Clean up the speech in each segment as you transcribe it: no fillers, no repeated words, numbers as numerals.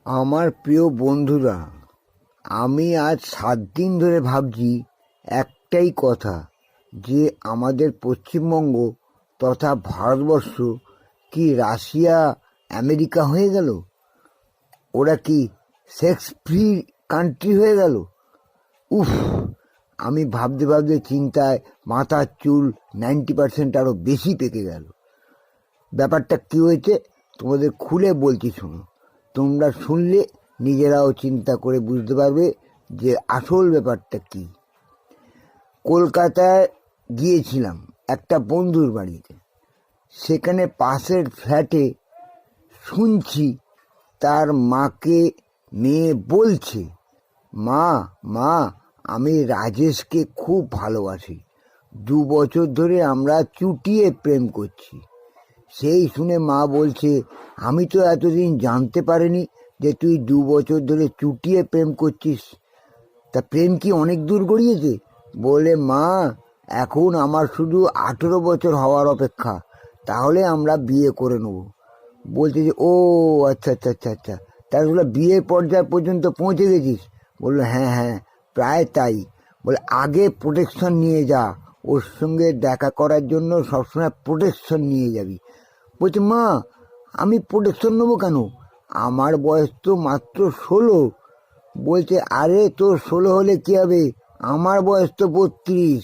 আমার প্রিয় বন্ধুরা, আমি আজ 7 দিন ধরে ভাবছি একটাই কথা, যে আমাদের পশ্চিমবঙ্গ তথা ভারতবর্ষ কি রাশিয়া আমেরিকা হয়ে গেল? ওরা কি সেক্স ফ্রি কান্ট্রি হয়ে গেল? উফ, আমি ভাবতে ভাবতে চিন্তায় মাথার চুল 90% আরও বেশি পেকে গেল। ব্যাপারটা কি হয়েছে তোমাদের খুলে বলছি, শোনো। তোমরা শুনলে নিজেরাও চিন্তা করে বুঝতে পারবে যে আসল ব্যাপারটা কি। কলকাতায় গিয়েছিলাম একটা বন্ধুর বাড়িতে। সেখানে পাশের ফ্ল্যাটে শুনছি তার মাকে মেয়ে বলছে, মা মা আমি রাজেশকে খুব ভালোবাসি, 2 বছর ধরে আমরা চুটিয়ে প্রেম করছি। সেই শুনে মা বলছে, আমি তো এতদিন জানতে পারিনি যে তুই 2 বছর ধরে চুটিয়ে প্রেম করছিস। তা প্রেম কি অনেক দূর গড়িয়েছে? বলে, মা এখন আমার শুধু 18 বছর হওয়ার অপেক্ষা, তাহলে আমরা বিয়ে করে নেব। বলছে যে, ও আচ্ছা আচ্ছা আচ্ছা আচ্ছা, তাহলে বিয়ের পর্যায় পর্যন্ত পৌঁছে গেছিস? বললো, হ্যাঁ হ্যাঁ প্রায় তাই। বলে, আগে প্রোটেকশন নিয়ে যা, ওর সঙ্গে দেখা করার জন্য সবসময় প্রোটেকশন নিয়ে যাবি। বলছে, মা আমি প্রোটেকশন নেবো কেন? আমার বয়স তো মাত্র 16। বলছে, আরে তোর 16 হলে কি হবে, আমার বয়স তো 32।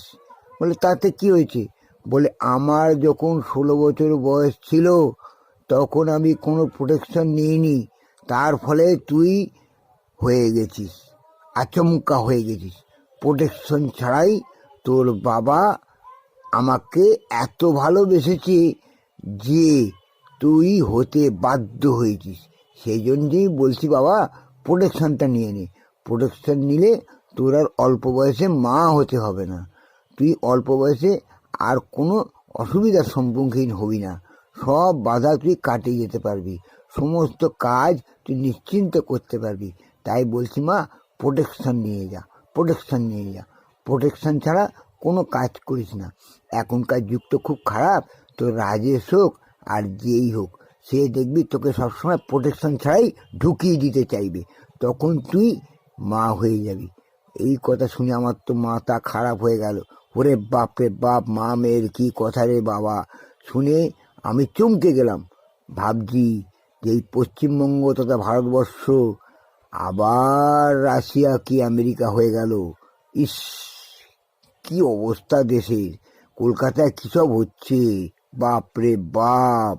বলে, তাতে কি হয়েছে? বলে, আমার যখন 16 বছর বয়স ছিল তখন আমি কোনো প্রোটেকশন নিইনি, তার ফলে তুই হয়ে গেছিস, আচমকা হয়ে গেছিস। প্রোটেকশন ছাড়াই তোর বাবা আমাকে এত ভালোবেসেছে যে তুই হতে বাধ্য হয়েছিস। সেই জন্যই বলছি, বাবা প্রোটেকশনটা নিয়ে নে। প্রোটেকশন নিলে তোর আর অল্প বয়সে মা হতে হবে না। তুই অল্প বয়সে আর কোনো অসুবিধার সম্মুখীন হবি না। সব বাধা তুই কাটিয়ে যেতে পারবি, সমস্ত কাজ তুই নিশ্চিন্ত করতে পারবি। তাই বলছি, মা প্রোটেকশন নিয়ে যা, প্রোটেকশন নিয়ে যা। প্রোটেকশন ছাড়া কোনো কাজ করিস না। এখনকার যুগ তো খুব খারাপ। তো রাজেশ হোক আর যেই হোক, সে দেখবি তোকে সবসময় প্রোটেকশন ছাড়াই ঢুকিয়ে দিতে চাইবে, তখন তুই মা হয়ে যাবি। এই কথা শুনে আমার তো মাথা খারাপ হয়ে গেল। ওরে বাপ রে বাপ, মা মেয়ের কি কথা রে বাবা! শুনে আমি চমকে গেলাম। ভাবছি যে এই পশ্চিমবঙ্গ তথা ভারতবর্ষ আবার রাশিয়া কি আমেরিকা হয়ে গেল। ইস, কি অবস্থা দেশের! কলকাতায় কি সব হচ্ছে, বাপ রে বাপ!